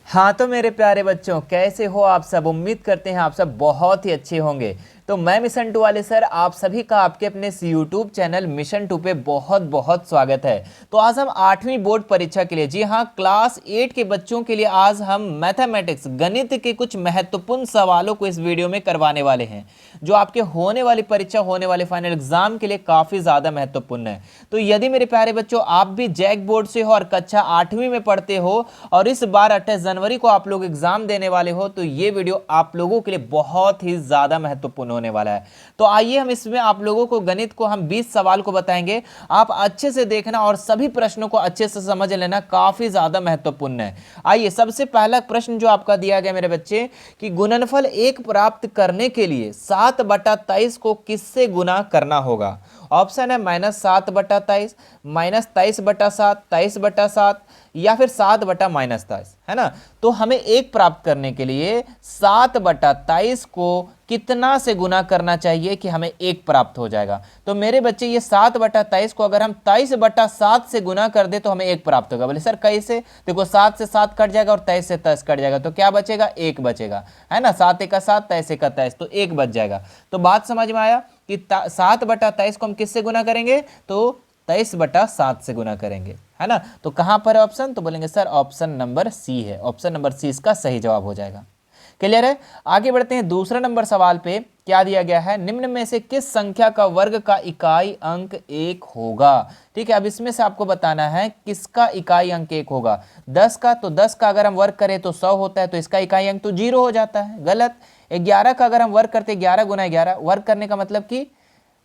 हाँ तो मेरे प्यारे बच्चों, कैसे हो आप सब। उम्मीद करते हैं आप सब बहुत ही अच्छे होंगे। तो मैं मिशन टू वाले सर आप सभी का आपके अपने इस यूट्यूब चैनल मिशन टू पे बहुत बहुत स्वागत है। तो आज हम 8वीं बोर्ड परीक्षा के लिए, जी हाँ, क्लास 8 के बच्चों के लिए आज हम मैथमेटिक्स गणित के कुछ महत्वपूर्ण सवालों को इस वीडियो में करवाने वाले हैं, जो आपके होने वाली परीक्षा, होने वाले फाइनल एग्जाम के लिए काफी ज्यादा महत्वपूर्ण है। तो यदि मेरे प्यारे बच्चों आप भी जैक बोर्ड से हो और कक्षा 8वीं में पढ़ते हो और इस बार 28 जनवरी को आप लोग एग्जाम देने वाले हो, तो ये वीडियो आप लोगों के लिए बहुत ही ज्यादा महत्वपूर्ण होने वाला है। तो आइए हम इसमें आप लोगों को गणित को हम 20 सवाल को बताएंगे। आप अच्छे से देखना और सभी प्रश्नों को अच्छे से समझ लेना, काफी ज्यादा महत्वपूर्ण है। आइए, सबसे पहला प्रश्न जो आपका दिया गया मेरे बच्चे कि गुणनफल 1 प्राप्त करने के लिए 7/23 को किससे गुना करना होगा। ऑप्शन है -7/23, -23/7, 23/7 या फिर 7/-23, है ना। तो हमें 1 प्राप्त करने के लिए 7/23 को कितना से गुना करना चाहिए कि हमें 1 प्राप्त हो जाएगा। तो मेरे बच्चे ये 7/23 को अगर हम 23/7 से गुना कर दे तो हमें 1 प्राप्त होगा। बोले सर कैसे? देखो 7 से 7 कट जाएगा और 23 से 23 कट जाएगा, तो क्या बचेगा? 1 बचेगा, है ना। 7 × 7, 23 × 23, तो 1 बच जाएगा। तो बात समझ में आया कि 7/23 को हम किससे गुना करेंगे? तो 23/7 से गुना करेंगे, है ना। तो कहां पर है ऑप्शन? तो बोलेंगे सर ऑप्शन नंबर सी है। ऑप्शन नंबर सी इसका सही जवाब हो जाएगा। क्लियर है। आगे बढ़ते हैं दूसरा नंबर सवाल पे। क्या दिया गया है? निम्न में से किस संख्या का वर्ग का इकाई अंक 1 होगा। ठीक है, अब इसमें से आपको बताना है किसका इकाई अंक 1 होगा। 10 का, तो 10 का अगर हम वर्ग करें तो 100 होता है, तो इसका इकाई अंक तो 0 हो जाता है, गलत। 11 का अगर हम वर्ग करते, 11 × 11, वर्ग करने का मतलब कि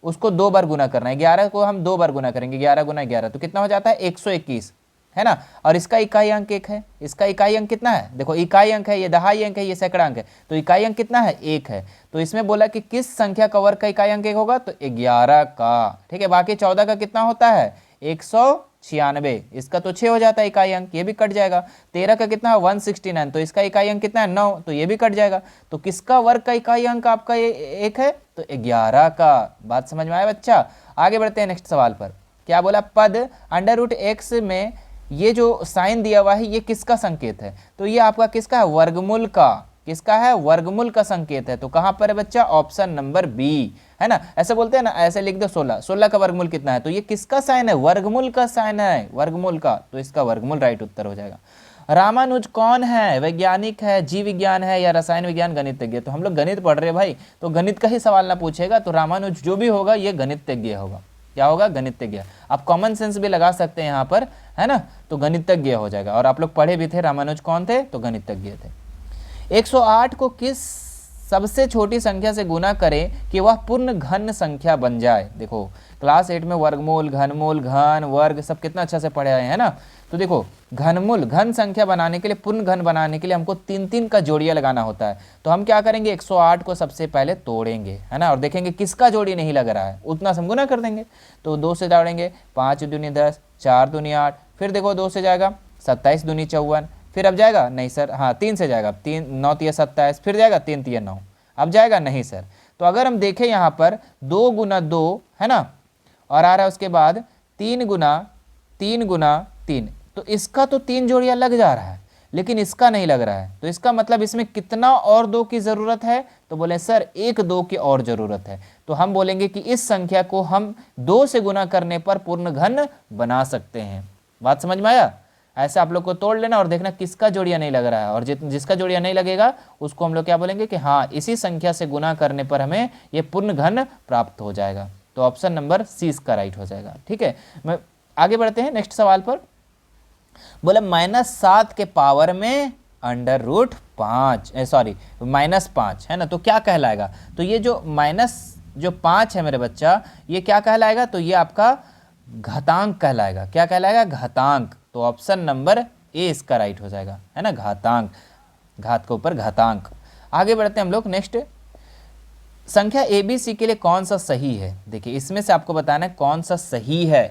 उसको 2 बार गुना करना है। 11 को हम 2 बार गुना करेंगे, 11 × 11, तो कितना हो जाता है? 121, है ना। और इसका इकाई अंक 1 है। इसका इकाई अंक कितना है? देखो इकाई अंक है, ये दहाई अंक है, ये सैकड़ा अंक है, तो इकाई अंक कितना है? 1 है। तो इसमें बोला कि किस संख्या का वर्ग का इकाई अंक 1 होगा, तो 11 का। ठीक है, बाकी 14 का कितना होता है? 196, इसका तो 6 हो जाता है इकाई अंक, ये भी कट जाएगा। 13 का कितना है? 169, तो इसका इकाई अंक कितना है? 9, तो ये भी कट जाएगा। तो किसका वर्ग का इकाई अंक आपका ये 1 है? तो 11 का। बात समझ में आया बच्चा। आगे बढ़ते हैं नेक्स्ट सवाल पर। क्या बोला? पद √x में ये जो साइन दिया हुआ है ये किसका संकेत है? तो ये आपका किसका है? वर्गमूल का। किसका है? वर्गमूल का संकेत है। तो कहां पर है बच्चा? ऑप्शन नंबर बी, है ना। ऐसे बोलते हैं ना, ऐसे लिख दो 16, 16 का वर्गमूल कितना है? तो ये किसका साइन है? वर्गमूल का साइन है, वर्गमूल का। तो इसका वर्गमूल राइट उत्तर हो जाएगा। रामानुज कौन है? वैज्ञानिक है, जीव विज्ञान है, या रसायन विज्ञान गणितज्ञ? तो हम लोग गणित पढ़ रहे हैं भाई, तो गणित का ही सवाल ना पूछेगा, तो रामानुज जो भी होगा ये गणितज्ञ होगा। क्या होगा? गणितज्ञ। आप कॉमन सेंस भी लगा सकते हैं यहाँ पर, है ना। तो गणितज्ञ हो जाएगा। और आप लोग पढ़े भी थे, रामानुज कौन थे? तो गणितज्ञ थे। 108 को किस सबसे छोटी संख्या से गुना करें कि वह पूर्ण घन संख्या बन जाए। देखो क्लास 8 में वर्गमूल, घनमूल, घन, वर्ग सब कितना अच्छा से पढ़े आए हैं ना। तो देखो घनमूल, घन संख्या बनाने के लिए, पूर्ण घन बनाने के लिए हमको 3-3 का जोड़िया लगाना होता है। तो हम क्या करेंगे? 108 को सबसे पहले तोड़ेंगे, है ना, और देखेंगे किसका जोड़ी नहीं लग रहा है, उतना हम गुना कर देंगे। तो 2 से जोड़ेंगे, 5 दूनी 10, 4 दूनी 8, फिर देखो 2 से जाएगा 27 दूनी 54, फिर अब जाएगा नहीं सर, हाँ 3 से जाएगा, 3 9 तिया 27, फिर जाएगा 3 तिया 9, अब जाएगा नहीं सर। तो अगर हम देखें यहाँ पर 2 × 2, है ना, और आ रहा है उसके बाद 3 × 3 × 3, तो इसका तो 3 जोड़ियाँ लग जा रहा है, लेकिन इसका नहीं लग रहा है। तो इसका मतलब इसमें कितना और 2 की ज़रूरत है? तो बोले सर 1-2 की और ज़रूरत है। तो हम बोलेंगे कि इस संख्या को हम 2 से गुना करने पर पूर्ण घन बना सकते हैं। बात समझ में आया? ऐसे आप लोग को तोड़ लेना और देखना किसका जोड़िया नहीं लग रहा है, और जिसका जोड़िया नहीं लगेगा उसको हम लोग क्या बोलेंगे कि हाँ इसी संख्या से गुना करने पर हमें ये पूर्ण घन प्राप्त हो जाएगा। तो ऑप्शन नंबर सी इसका राइट हो जाएगा। ठीक है, मैं आगे बढ़ते हैं नेक्स्ट सवाल पर। बोले -7 के पावर में √5, सॉरी -5, है ना, तो क्या कहलाएगा? तो ये जो -5 है मेरे बच्चा, ये क्या कहलाएगा? तो ये आपका घातांक कहलाएगा। क्या कहलाएगा? घातांक। तो ऑप्शन नंबर ए इसका राइट हो जाएगा, है ना, घातांक, घात के ऊपर घातांक। आगे बढ़ते हैं हम लोग नेक्स्ट। संख्या ABC के लिए कौन सा सही है? देखिए इसमें से आपको बताना है कौन सा सही है।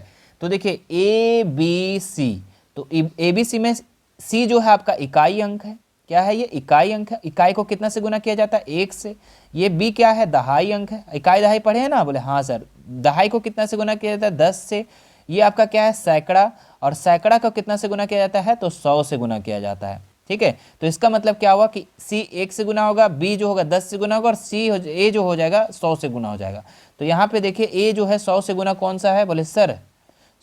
तो देखिए ABC, तो ABC में C जो है आपका इकाई अंक है। क्या है? ये इकाई अंक है। इकाई को कितना से गुना किया जाता है? 1 से। ये B क्या है? दहाई अंक है। इकाई दहाई पढ़े हैं ना? बोले हाँ सर। दहाई को कितना से गुना किया जाता है? 10 से। ये आपका क्या है? सैकड़ा, और सैकड़ा को कितना से गुना किया जाता है? तो 100 से गुना किया जाता है। ठीक है। तो इसका मतलब क्या हुआ कि सी 1 से गुना होगा, बी जो होगा 10 से गुना होगा, और सी ए जो हो जाएगा 100 से गुना हो जाएगा। तो यहाँ पे देखिए ए जो है 100 से गुना कौन सा है, बोले सर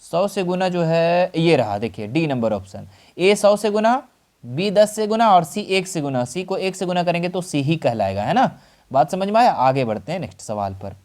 100 से गुना जो है ये रहा, देखिए डी नंबर ऑप्शन। ए 100 से गुना, बी 10 से गुना और सी 1 से गुना। सी को 1 से गुना करेंगे तो सी ही कहलाएगा, है ना। बात समझ में आया। आगे बढ़ते हैं नेक्स्ट सवाल पर।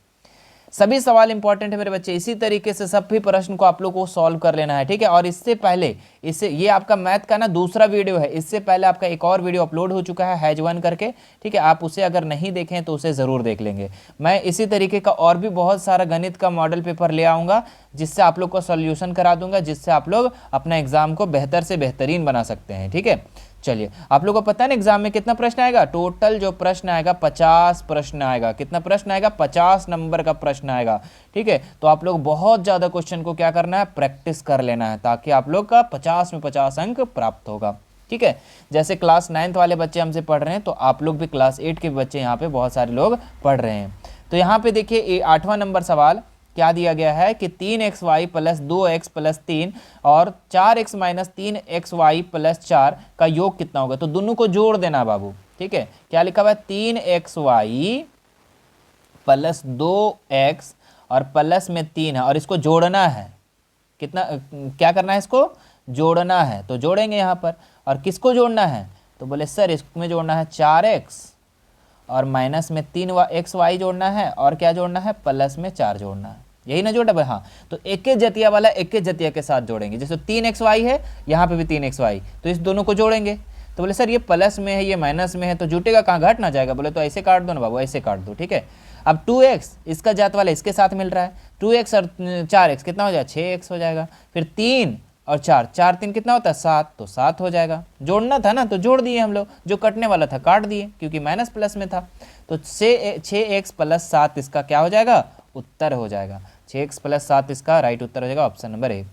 सभी सवाल इंपॉर्टेंट है मेरे बच्चे, इसी तरीके से सभी प्रश्न को आप लोग को सॉल्व कर लेना है, ठीक है। और इससे पहले ये आपका मैथ का ना दूसरा वीडियो है, इससे पहले आपका एक और वीडियो अपलोड हो चुका है हैज 1 करके, ठीक है। आप उसे अगर नहीं देखें तो उसे ज़रूर देख लेंगे। मैं इसी तरीके का और भी बहुत सारा गणित का मॉडल पेपर ले आऊँगा, जिससे आप लोग को सॉल्यूशन करा दूंगा, जिससे आप लोग अपना एग्जाम को बेहतर से बेहतरीन बना सकते हैं, ठीक है। चलिए, आप लोगों को पता है ना एग्जाम में कितना प्रश्न आएगा, टोटल जो प्रश्न आएगा 50 प्रश्न आएगा। कितना प्रश्न आएगा, 50 नंबर का प्रश्न आएगा, ठीक है। तो आप लोग बहुत ज़्यादा क्वेश्चन को क्या करना है, प्रैक्टिस कर लेना है, ताकि आप लोग का 50 में 50 अंक प्राप्त होगा, ठीक है। जैसे क्लास 9th वाले बच्चे हमसे पढ़ रहे हैं, तो आप लोग भी क्लास 8 के बच्चे यहाँ पे बहुत सारे लोग पढ़ रहे हैं। तो यहाँ पे देखिए 8वां नंबर सवाल क्या दिया गया है कि 3xy प्लस 2x प्लस 3 और 4x माइनस 3xy प्लस 4 का योग कितना होगा। तो दोनों को जोड़ देना बाबू, ठीक है। क्या लिखा हुआ है, 3xy प्लस 2x और प्लस में 3 है, और इसको जोड़ना है। कितना, क्या करना है, इसको जोड़ना है। तो जोड़ेंगे यहाँ पर, और किसको जोड़ना है, तो बोले सर इसमें जोड़ना है 4x और माइनस में 3xy जोड़ना है, और क्या जोड़ना है, प्लस में 4 जोड़ना है। यही ना जोड़ा भाई, हाँ। तो एक ही जतिया वाला एक ही जतिया के साथ जोड़ेंगे। जैसे 3xy है, यहाँ पे भी 3xy, तो इस दोनों को जोड़ेंगे। तो बोले सर ये प्लस में है, ये माइनस में है, तो जुटेगा कहाँ, घट ना जाएगा। बोले तो ऐसे काट दो ना बाबू, ऐसे काट दो, ठीक है। अब 2x इसका जात वाला इसके साथ मिल रहा है, 2x और 4x कितना हो जाएगा, 6x हो जाएगा। फिर 3 और 4, 4 3 कितना होता है, 7, तो 7 हो जाएगा। जोड़ना था ना, तो जोड़ दिए हम लोग, जो कटने वाला था काट दिए, क्योंकि माइनस प्लस में था। तो 6x प्लस 7 इसका क्या हो जाएगा, उत्तर हो जाएगा। 6x प्लस 7 इसका राइट उत्तर हो जाएगा, ऑप्शन नंबर ए।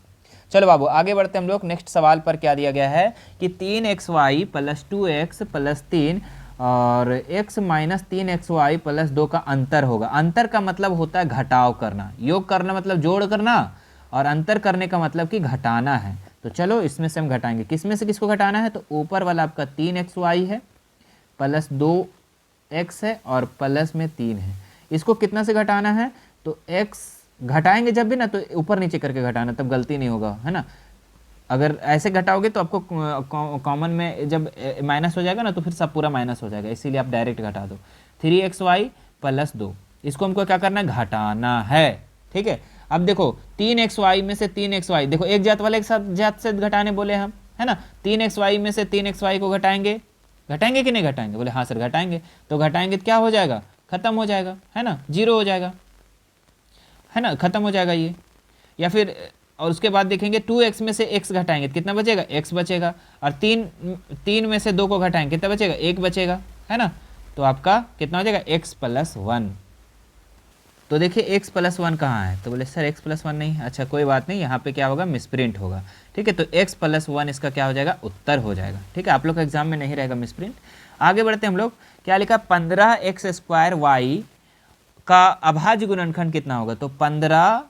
चलो बाबू आगे बढ़ते हैं हम लोग। नेक्स्ट सवाल पर क्या दिया गया है कि 3xy प्लस 2x प्लस 3 और x माइनस 3xy प्लस 2 का अंतर होगा। अंतर का मतलब होता है घटाव करना, योग करना मतलब जोड़ करना, और अंतर करने का मतलब कि घटाना है। तो चलो इसमें से हम घटाएंगे, किस में से किसको घटाना है, तो ऊपर वाला आपका 3xy है प्लस 2x है और प्लस में 3 है। इसको कितना से घटाना है, तो x घटाएंगे जब भी ना, तो ऊपर नीचे करके घटाना, तब गलती नहीं होगा, है ना। अगर ऐसे घटाओगे तो आपको कॉमन में जब माइनस हो जाएगा ना, तो फिर सब पूरा माइनस हो जाएगा, इसीलिए आप डायरेक्ट घटा दो। 3xy प्लस 2, इसको हमको क्या करना है, घटाना है, ठीक है। अब देखो 3xy में से 3xy, देखो एक जात वाले एक साथ जात से घटाने बोले हम, है ना। 3xy में से 3xy को घटाएंगे, घटाएंगे कि नहीं घटाएंगे, बोले हाँ सर घटाएंगे। तो घटाएंगे तो क्या हो जाएगा, खत्म हो जाएगा, है ना, 0 हो जाएगा, है ना, खत्म हो जाएगा ये। या फिर और उसके बाद देखेंगे 2x में से x घटाएंगे तो कितना बचेगा, x बचेगा। और 3 में से 2 को घटाएंगे कितना बचेगा, 1 बचेगा, है ना। तो आपका कितना हो जाएगा, x प्लस 1। तो देखिए x प्लस 1 कहाँ है, तो बोले सर x प्लस 1 नहीं। अच्छा कोई बात नहीं, यहाँ पे क्या होगा, मिसप्रिंट होगा, ठीक है। तो x प्लस 1 इसका क्या हो जाएगा, उत्तर हो जाएगा, ठीक है। आप लोग का एग्जाम में नहीं रहेगा मिसप्रिंट। आगे बढ़ते हैं हम लोग। क्या लिखा, 15x² का अभाज्य गुणनखंड कितना होगा, तो 15x²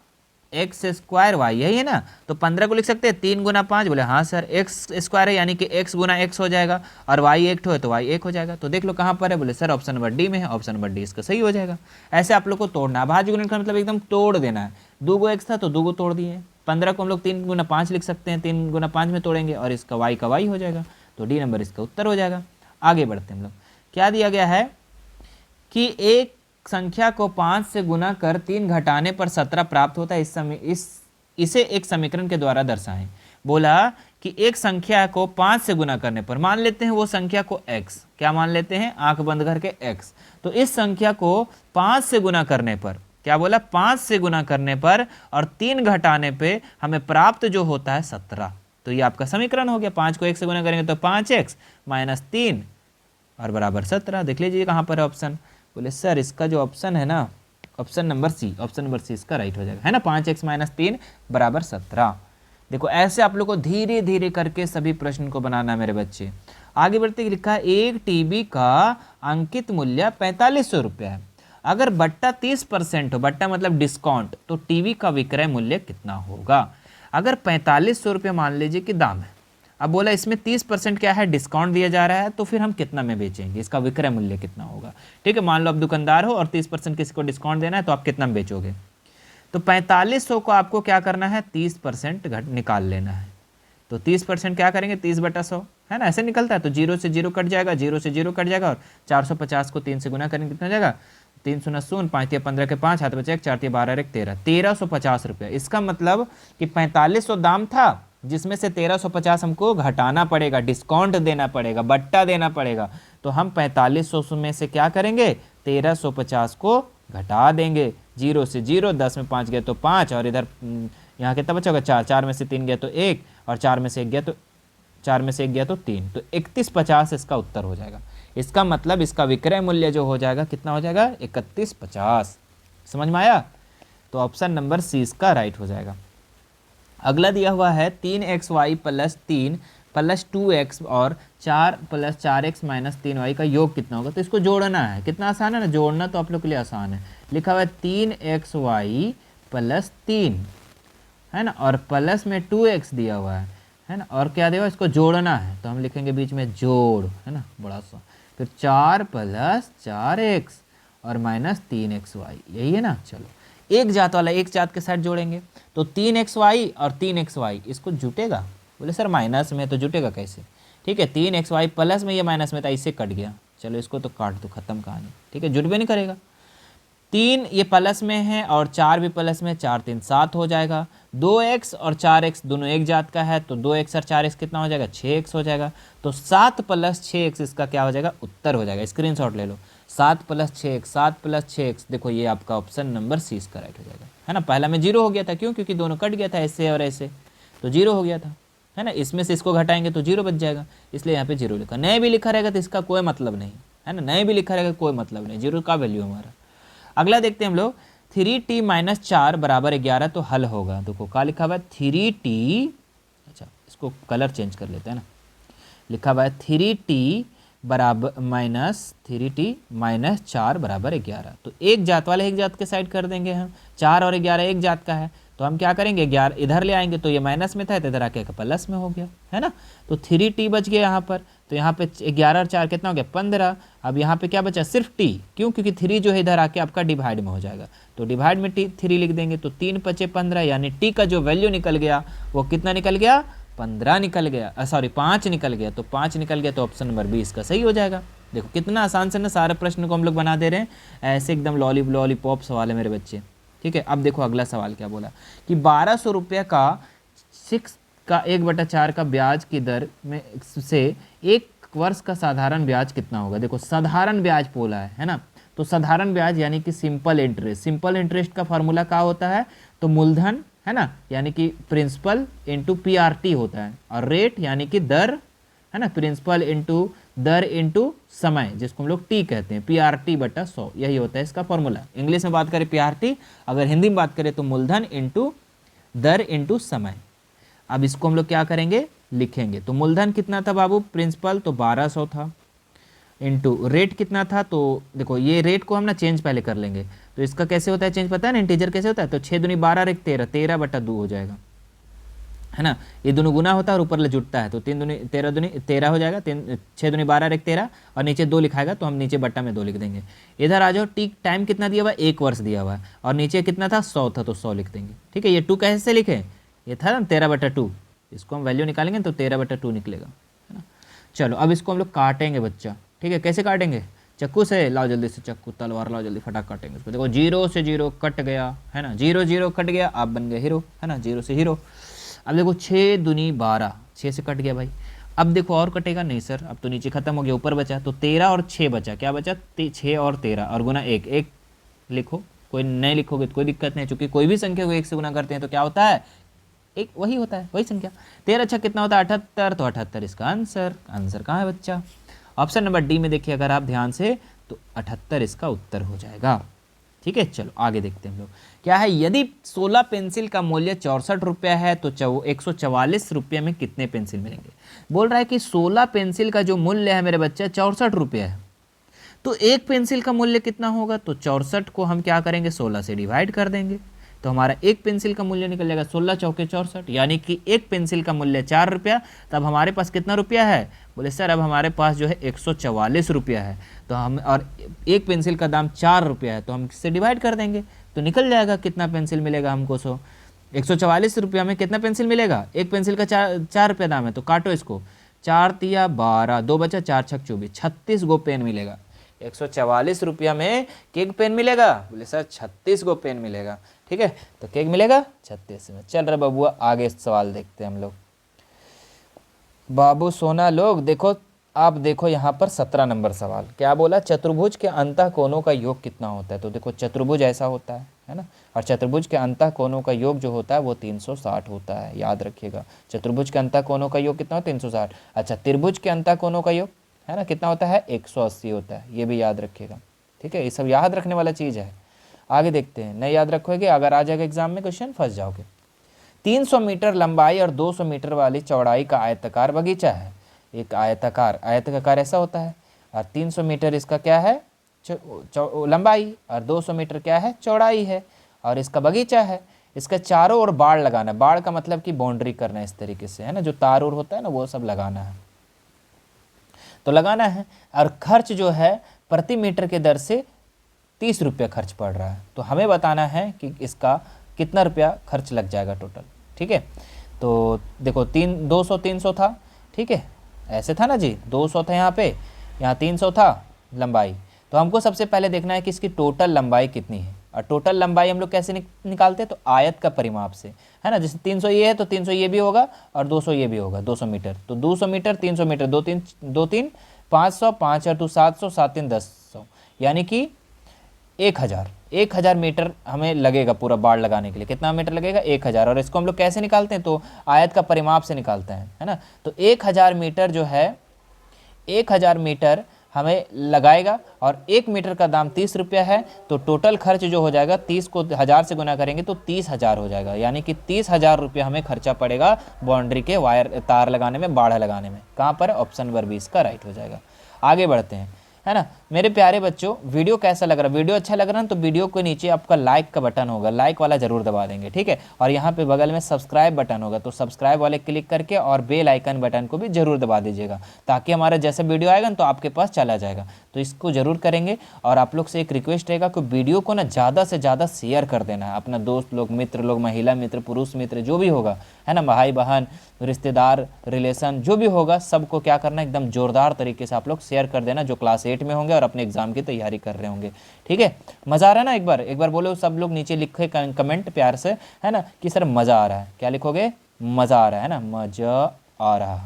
यही है ना। तो 15 को लिख सकते हैं 3 गुना 5, बोले हाँ सर x² है, यानी कि x गुना x हो जाएगा, और y 1 है तो y 1 हो जाएगा। तो देख लो कहाँ पर है, बोले सर ऑप्शन नंबर डी में है, ऑप्शन नंबर डी इसका सही हो जाएगा। ऐसे आप लोग को तोड़ना, अभाज्य गुणनखंड मतलब एकदम तोड़ देना है। 2 को x था तो 2 को तोड़ दिए। 15 को हम लोग 3 गुना 5 लिख सकते हैं, 3 गुना 5 में तोड़ेंगे, और इसका y का y हो जाएगा। तो डी नंबर इसका उत्तर हो जाएगा। आगे बढ़ते हैं हम लोग। क्या दिया गया है कि एक संख्या को 5 से गुना कर 3 घटाने पर 17 प्राप्त होता है, इसे एक समीकरण के द्वारा दर्शाएं। बोला कि एक संख्या को 5 से गुना करने पर, मान लेते हैं वो संख्या को x, क्या मान लेते हैं, आंख बंद करके x। तो इस संख्या को 5 से गुना करने पर, क्या बोला, 5 से गुना करने पर और 3 घटाने पे हमें प्राप्त जो होता है 17। तो ये आपका समीकरण हो गया। 5 को 1 से गुना करेंगे तो 5x माइनस 3 और बराबर 17। देख लीजिए कहाँ पर है ऑप्शन, बोले सर इसका जो ऑप्शन है ना, option number C, option number C इसका राइट हो जाएगा, है ना। 5x माइनस 3 बराबर 17। देखो ऐसे आप लोग को धीरे धीरे करके सभी प्रश्न को बनाना है मेरे बच्चे। आगे बढ़ते लिखा है, एक टीबी का अंकित मूल्य 4500 रुपया है। अगर बट्टा 30% हो, बट्टा मतलब डिस्काउंट, तो टीवी का विक्रय मूल्य कितना होगा। अगर 4500 रुपये मान लीजिए कि दाम है, अब बोला इसमें 30% क्या है, डिस्काउंट दिया जा रहा है, तो फिर हम कितना में बेचेंगे, इसका विक्रय मूल्य कितना होगा। ठीक है, मान लो आप दुकानदार हो और 30% किसी को डिस्काउंट देना है, तो आप कितना में बेचोगे। तो 4500 को आपको क्या करना है, 30% घट निकाल लेना है। तो 30% क्या करेंगे, 30/100 है ना, ऐसे निकलता है। तो 0 से 0 कट जाएगा, 0 से 0 कट जाएगा, और 450 को 3 से गुना करेंगे, कितना हो जाएगा, 3 शून्य शून्य, 5 या 15 के 5, हाथ बचे 1, 4 या 12 एक 13, 1350 रुपया। इसका मतलब कि 4500 दाम था, जिसमें से 1350 हमको घटाना पड़ेगा, डिस्काउंट देना पड़ेगा, बट्टा देना पड़ेगा। तो हम 4500 में से क्या करेंगे, 1350 को घटा देंगे। 0 से 0, 10 में 5 गया तो 5, और इधर यहाँ कितना बचा होगा, 4, 4 में से 3 गया तो 1, और 4 में से 1 गया तो 4 में से 1 गया तो 3, तो 3150 इसका उत्तर हो जाएगा। इसका मतलब इसका विक्रय मूल्य जो हो जाएगा कितना हो जाएगा, 3150। समझ में आया। तो ऑप्शन नंबर सी इसका राइट हो जाएगा। अगला दिया हुआ है 3xy + 3 + 2x और 4 + 4x - 3y का योग कितना होगा। तो इसको जोड़ना है, कितना आसान है ना, जोड़ना तो आप लोग के लिए आसान है। लिखा हुआ है 3xy + 3 है ना, और प्लस में 2x दिया हुआ है ना, और क्या दिया हुआ है, इसको जोड़ना है। तो हम लिखेंगे बीच में जोड़, है ना, बड़ा सा, फिर 4 + 4x और -3xy, यही है ना। चलो एक जात वाला एक जात के साथ जोड़ेंगे, तो 3xy और 3xy, इसको जुटेगा। बोले सर माइनस में तो जुटेगा कैसे। ठीक है, 3xy प्लस में, ये माइनस में था, इससे कट गया। चलो इसको तो काट दो, खत्म कहानी। ठीक है, जुट भी नहीं करेगा। 3 ये प्लस में है और 4 भी प्लस में, 4 3 7 हो जाएगा। 2x और 4x दोनों एक जात का है, तो 2x और 4x कितना हो जाएगा, 6x हो जाएगा। तो 7 + 6x इसका क्या हो जाएगा, उत्तर हो जाएगा। स्क्रीनशॉट ले लो, 7 + 6x, 7 + 6x, देखो ये आपका ऑप्शन नंबर सी इसका राइट हो जाएगा, है ना। पहला में 0 हो गया था, क्यों, क्योंकि दोनों कट गया था, ऐसे और ऐसे, तो 0 हो गया था, है ना। इसमें से इसको घटाएंगे तो 0 बच जाएगा, इसलिए यहाँ पे 0 लिखा। नए भी लिखा रहेगा तो इसका कोई मतलब नहीं, है ना, नए भी लिखा रहेगा कोई मतलब नहीं, 0 का वैल्यू हमारा। अगला देखते हैं हम लोग, 3t - 4 = 11, तो हल होगा। देखो क्या लिखा हुआ है, 3t, अच्छा इसको कलर चेंज कर लेते हैं ना, लिखा हुआ है 3t - 4 = 11। तो एक जात वाले एक जात के साइड कर देंगे हम, 4 और 11 एक जात का है, तो हम क्या करेंगे, 11 इधर ले आएंगे, तो ये माइनस में था, तो इधर आके प्लस में हो गया, है ना। तो 3t बच गया यहाँ पर, तो यहाँ पे 11 और 4 कितना हो गया, 15। अब यहाँ पे क्या बचा, सिर्फ t, क्यों, क्योंकि 3 जो है इधर आके आपका डिवाइड में हो जाएगा, तो डिवाइड में 3 लिख देंगे, तो 3 × 5 = 15, यानी t का जो वैल्यू निकल गया वो कितना निकल गया, 15 निकल गया, सॉरी 5 निकल गया। तो 5 निकल गया, तो ऑप्शन नंबर बी इसका सही हो जाएगा। देखो कितना आसान से ना सारे प्रश्न को हम लोग बना दे रहे हैं, ऐसे एकदम लॉलीपॉप सवाल है मेरे बच्चे। ठीक है, अब देखो अगला सवाल क्या बोला कि 1200 रुपये का 1/4 का ब्याज की दर में से 1 वर्ष का साधारण ब्याज कितना होगा। देखो साधारण ब्याज बोला है ना, तो साधारण ब्याज यानी कि सिंपल इंटरेस्ट। सिंपल इंटरेस्ट का फॉर्मूला क्या होता है, तो मूलधन, है ना, यानी कि प्रिंसिपल इंटू PRT होता है, और रेट यानी कि दर, है ना, प्रिंसिपल इंटू दर इंटू समय, जिसको हम लोग टी कहते हैं, PRT/100, यही होता है इसका फॉर्मूला। इंग्लिश में बात करें PRT, अगर हिंदी में बात करें तो मूलधन इंटू दर इंटू समय। अब इसको हम लोग क्या करेंगे, लिखेंगे। तो मूलधन कितना था बाबू, प्रिंसिपल तो 1200 था, इंटू रेट कितना था, तो देखो ये रेट को हम ना चेंज पहले कर लेंगे। तो इसका कैसे होता है चेंज, पता है ना, इंटीजर कैसे होता है, तो 6 दूनी 12 और 1 13, 13/2 हो जाएगा, है ना। ये दोनों गुना होता है और ऊपर ले जुटता है, तो 3 दूनी 13 दूनी 13 हो जाएगा, 6 दूनी 12 और 1 13, और नीचे 2 लिखाएगा, तो हम नीचे बट्टा में 2 लिख देंगे। इधर आ जाओ, टी टाइम कितना दिया हुआ है, 1 वर्ष दिया हुआ है, और नीचे कितना था, 100 था, तो 100 लिख देंगे। ठीक है, ये 2 कैसे लिखे, ये था ना 13/2, इसको हम वैल्यू निकालेंगे तो 13/2 निकलेगा, है ना। चलो अब इसको हम लोग काटेंगे बच्चा। ठीक है, कैसे काटेंगे, चाकू से, लाओ जल्दी से चाकू, तलवार लाओ जल्दी, फटाक काटेंगे इसको। देखो 0 से 0 कट गया, है ना, 0 0 कट गया, आप बन गए हीरो, है ना, 0 से हीरो। अब देखो 6 दूनी 12, 6 से कट गया भाई। अब देखो और कटेगा नहीं सर, अब तो नीचे खत्म हो गया, ऊपर बचा, तो 13 और 6 बचा, क्या बचा, 6 और 13, और गुना 1 1 लिखो, कोई नहीं लिखोगे तो कोई दिक्कत नहीं, चूंकि कोई भी संख्या को 1 से गुना करते हैं तो क्या होता है, एक वही होता है, वही संख्या। 13 अच्छा कितना होता है, 78, तो 78 इसका आंसर कहाँ है बच्चा, ऑप्शन नंबर डी में। देखिए अगर आप ध्यान से, तो 78 इसका उत्तर हो जाएगा। ठीक है, चलो आगे देखते हैं हम लोग क्या है। यदि 16 पेंसिल का मूल्य 64 रुपया है, तो 144 रुपये में कितने पेंसिल मिलेंगे। बोल रहा है कि 16 पेंसिल का जो मूल्य है मेरे बच्चे 64 रुपया है, तो एक पेंसिल का मूल्य कितना होगा, तो 64 को हम क्या करेंगे, 16 से डिवाइड कर देंगे। तो हमारा एक पेंसिल का मूल्य निकल जाएगा 16 चौके 64, यानी कि एक पेंसिल का मूल्य 4 रुपया। तब हमारे पास कितना रुपया है? बोले सर अब हमारे पास जो है 144 रुपया है। तो हम, और एक पेंसिल का दाम 4 रुपया है, तो हम किससे डिवाइड कर देंगे तो निकल जाएगा कितना पेंसिल मिलेगा हमको। 144 रुपया में कितना पेंसिल मिलेगा? एक पेंसिल का 4 रुपया दाम है, तो काटो इसको, 4 तिया 12, 2 बचा 4 छक 24, 36 गो पेन मिलेगा। 144 रुपया में केक पेन मिलेगा? बोले सर 36 गो पेन मिलेगा। ठीक है, तो केक मिलेगा 36 में। चल रहे बबुआ, आगे सवाल देखते हैं हम लोग। बाबू सोना लोग देखो, आप देखो यहाँ पर 17 नंबर सवाल क्या बोला, चतुर्भुज के अंतः कोणों का योग कितना होता है। तो देखो चतुर्भुज ऐसा होता है ना, और चतुर्भुज के अंतः कोणों का योग जो होता है वो 360 होता है, याद रखिएगा। चतुर्भुज के अंतः कोणों का योग कितना होता है? 360। अच्छा, त्रिभुज के अंतः कोणों का योग है ना कितना होता है? 180 होता है, ये भी याद रखिएगा। ठीक है, ये सब याद रखने वाला चीज़ है। आगे देखते हैं, नहीं याद रखोगे अगर आ जाएगा एग्जाम में क्वेश्चन फंस जाओगे। 300 मीटर लंबाई और 200 मीटर वाली चौड़ाई का आयताकार बगीचा है। एक आयताकार ऐसा होता है, और 300 मीटर इसका क्या है? लंबाई, और 200 मीटर क्या है? चौड़ाई है, और इसका बगीचा है। इसका चारों ओर बाड़ लगाना, बाड़ का मतलब कि बाउंड्री करना इस तरीके से, है ना, जो तार ओर होता है ना वो सब लगाना है, तो लगाना है। और खर्च जो है प्रति मीटर के दर से 30 रुपया खर्च पड़ रहा है, तो हमें बताना है कि इसका कितना रुपया खर्च लग जाएगा टोटल। ठीक है, तो देखो 200 300 था, ठीक है, ऐसे था ना जी, 200 था यहाँ पे, यहाँ 300 था लंबाई। तो हमको सबसे पहले देखना है कि इसकी टोटल लंबाई कितनी है, और टोटल लंबाई हम लोग कैसे निकालते हैं? तो आयत का परिमाप से, है ना। जैसे 300 ये है तो 300 ये भी होगा, और 200 ये भी होगा, 200 मीटर। तो 200 मीटर 300 मीटर, 2 3 500, 5 और 2 700, 7 3 10, यानी कि 1000 मीटर हमें लगेगा पूरा बाड़ लगाने के लिए। कितना मीटर लगेगा? 1000। और इसको हम लोग कैसे निकालते हैं? तो आयत का परिमाप से निकालते हैं, है ना। तो 1000 मीटर जो है, 1000 मीटर हमें लगाएगा, और 1 मीटर का दाम 30 रुपया है। तो टोटल खर्च जो हो जाएगा, 30 को 1000 से गुना करेंगे तो 30,000 हो जाएगा, यानी कि 30,000 रुपया हमें खर्चा पड़ेगा बाउंड्री के वायर तार लगाने में, बाड़ लगाने में। कहाँ पर? ऑप्शन नंबर 20 का राइट हो जाएगा। आगे बढ़ते हैं, है ना। मेरे प्यारे बच्चों, वीडियो कैसा लग रहा है? वीडियो अच्छा लग रहा है तो वीडियो के नीचे आपका लाइक का बटन होगा, लाइक वाला जरूर दबा देंगे, ठीक है। और यहाँ पे बगल में सब्सक्राइब बटन होगा, तो सब्सक्राइब वाले क्लिक करके और बेल आइकन बटन को भी जरूर दबा दीजिएगा, ताकि हमारा जैसा वीडियो आएगा तो आपके पास चला जाएगा। तो इसको जरूर करेंगे। और आप लोग से एक रिक्वेस्ट रहेगा कि वीडियो को ना ज़्यादा से ज़्यादा शेयर कर देना है, अपना दोस्त लोग, मित्र लोग, महिला मित्र, पुरुष मित्र, जो भी होगा, है ना, भाई बहन, रिश्तेदार, रिलेशन, जो भी होगा, सबको क्या करना, एकदम जोरदार तरीके से आप लोग शेयर कर देना, जो क्लास 8 में होंगे और अपने एग्जाम की तैयारी कर रहे होंगे, ठीक है। मज़ा आ रहा है ना? एक बार बोलो सब लोग, नीचे लिखे कमेंट प्यार से, है ना, कि सर मज़ा आ रहा है। क्या लिखोगे? मज़ा आ रहा है ना, मज़ा आ रहा।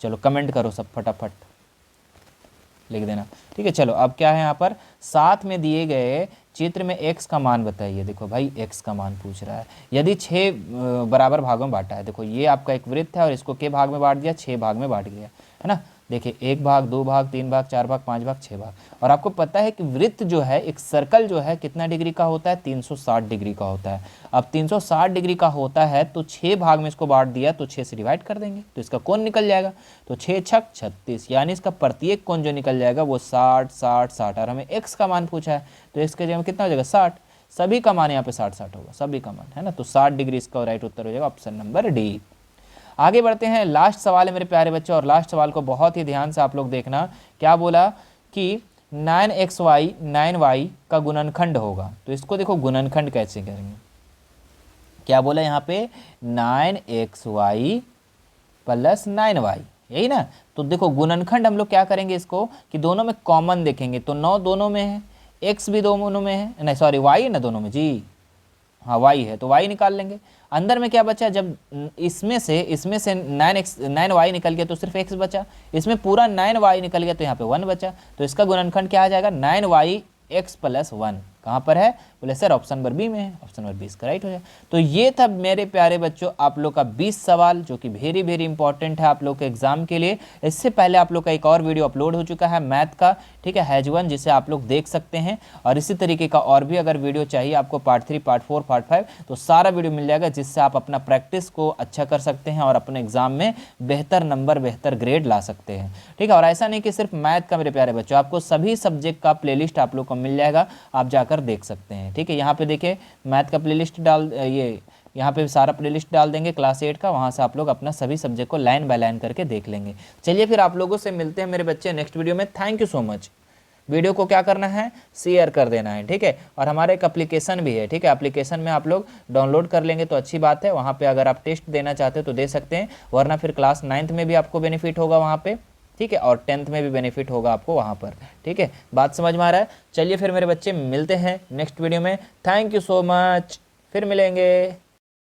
चलो कमेंट करो सब, फटाफट लिख देना, ठीक है। चलो अब क्या है यहाँ पर, साथ में दिए गए चित्र में x का मान बताइए। देखो भाई x का मान पूछ रहा है, यदि 6 बराबर भागों में बांटा है। देखो ये आपका एक वृत्त है और इसको के भाग में बांट दिया, 6 भाग में बांट गया, है ना। देखिए 1 भाग, 2 भाग, 3 भाग, 4 भाग, 5 भाग, 6 भाग। और आपको पता है कि वृत्त जो है, एक सर्कल जो है, कितना डिग्री का होता है? 360 डिग्री का होता है। अब 360 डिग्री का होता है तो 6 भाग में इसको बांट दिया, तो 6 से डिवाइड कर देंगे तो इसका कोण निकल जाएगा। तो 6 छक 36, यानी इसका प्रत्येक कोण जो निकल जाएगा वो 60 60 60। और हमें x का मान पूछा है, तो x के जगह कितना हो जाएगा? 60। सभी का मान यहाँ पे 60 60 होगा, सभी का मान, है ना। तो 60 डिग्री इसका राइट उत्तर हो जाएगा, ऑप्शन नंबर डी। आगे बढ़ते हैं, लास्ट सवाल है मेरे प्यारे बच्चों, और लास्ट सवाल को बहुत ही ध्यान से आप लोग देखना। क्या बोला कि 9xy 9y का गुणनखंड होगा। तो इसको देखो गुणनखंड कैसे करेंगे। क्या बोला यहाँ पे? 9xy प्लस 9y, यही ना। तो देखो गुणनखंड हम लोग क्या करेंगे, इसको कि दोनों में कॉमन देखेंगे। तो 9 दोनों में है, x भी दोनों में है, नहीं सॉरी y है ना दोनों में जी, हाँ y है, तो y निकाल लेंगे। अंदर में क्या बचा? जब इसमें से 9y निकल गया तो सिर्फ x बचा, इसमें पूरा 9y निकल गया तो यहाँ पे 1 बचा। तो इसका गुणनखंड क्या आ जाएगा? 9yx plus 1। कहाँ पर है? बोले सर ऑप्शन नंबर बी में है, ऑप्शन नंबर 20 का राइट हो जाए। तो ये था मेरे प्यारे बच्चों आप लोग का 20 सवाल, जो कि वेरी वेरी इंपॉर्टेंट है आप लोग के एग्जाम के लिए। इससे पहले आप लोग का एक और वीडियो अपलोड हो चुका है मैथ का, ठीक है, हैज 1, जिसे आप लोग देख सकते हैं। और इसी तरीके का और भी अगर वीडियो चाहिए आपको, पार्ट 3, पार्ट 4, पार्ट 5, तो सारा वीडियो मिल जाएगा, जिससे आप अपना प्रैक्टिस को अच्छा कर सकते हैं और अपने एग्जाम में बेहतर नंबर, बेहतर ग्रेड ला सकते हैं, ठीक है। और ऐसा नहीं कि सिर्फ मैथ का मेरे प्यारे बच्चों, आपको सभी सब्जेक्ट का प्लेलिस्ट आप लोग को मिल जाएगा, आप जाकर देख सकते हैं। हैं। ठीक है, यहाँ पे देखिए मैथ का प्लेलिस्ट डाल ये यहाँ पे सारा प्लेलिस्ट डाल देंगे क्लास 8 का, वहाँ से आप लोग अपना सभी सब्जेक्ट को लाइन बाय लाइन करके देख लेंगे। चलिए फिर आप लोगों से मिलते हैं मेरे बच्चे नेक्स्ट वीडियो में। Thank you so much. Video को क्या करना है, शेयर कर देना है। ठीक है, और हमारा एक एप्लीकेशन भी है। ठीक है, एप्लीकेशन में आप लोग डाउनलोड कर लेंगे तो अच्छी बात है। वहाँ पे अगर आप टेस्ट देना चाहते हो तो दे सकते हैं, वरना फिर क्लास 9th में भी आपको बेनिफिट होगा वहाँ पे। ठीक है, और 10th में भी बेनिफिट होगा आपको वहाँ पर। ठीक है, बात समझ में आ रहा है। चलिए फिर मेरे बच्चे मिलते हैं नेक्स्ट वीडियो में। थैंक यू सो मच, फिर मिलेंगे।